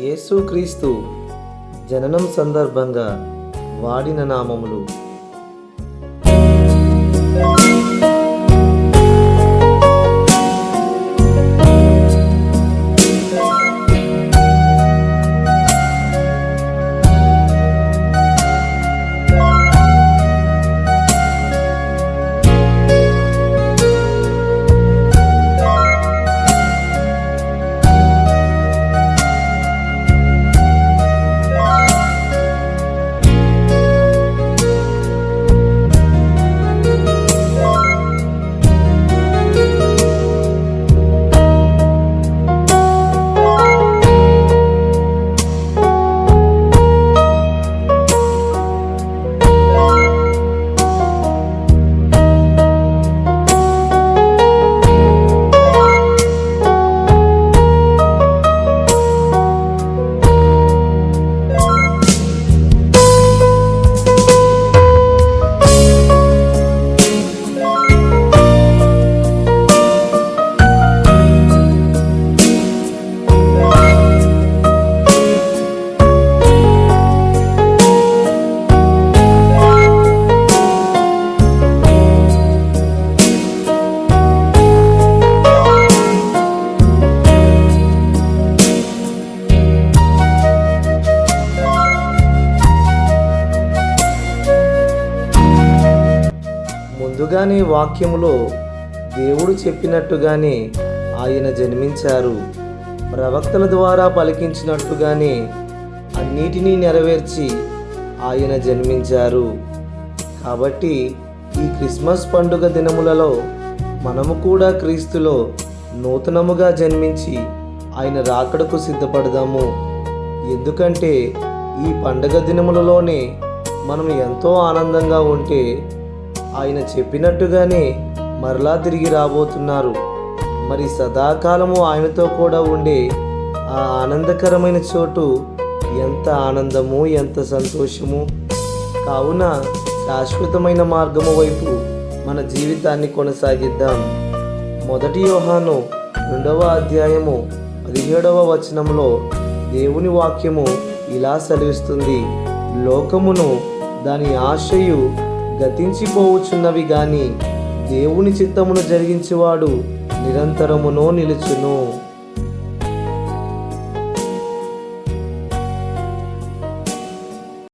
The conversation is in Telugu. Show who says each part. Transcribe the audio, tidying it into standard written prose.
Speaker 1: యేసుక్రీస్తు జననం సందర్భంగా వాడిన నామములు. ముందుగానే వాక్యములో దేవుడు చెప్పినట్టుగానే ఆయన జన్మించారు. ప్రవక్తల ద్వారా పలికించినట్టుగానే అన్నిటినీ నెరవేర్చి ఆయన జన్మించారు. కాబట్టి ఈ క్రిస్మస్ పండుగ దినములలో మనము కూడా క్రీస్తులో నూతనముగా జన్మించి ఆయన రాకడకు సిద్ధపడదాము. ఎందుకంటే ఈ పండుగ దినములలోనే మనం ఎంతో ఆనందంగా ఉంటే ఆయన చెప్పినట్టుగానే మరలా తిరిగి రాబోతున్నారు. మరి సదాకాలము ఆయనతో కూడా ఉండే ఆ ఆనందకరమైన చోటు ఎంత ఆనందము, ఎంత సంతోషము. కావున శాశ్వతమైన మార్గము వైపు మన జీవితాన్ని కొనసాగిద్దాం. 1 యోహాను 2వ అధ్యాయము 17వ వచనంలో దేవుని వాక్యము ఇలా సెలవిస్తుంది: లోకమును దాని ఆశయు గతించిపోవచ్చున్నవి గాని దేవుని చిత్తమును జరిగించేవాడు నిరంతరమునో నిలుచును.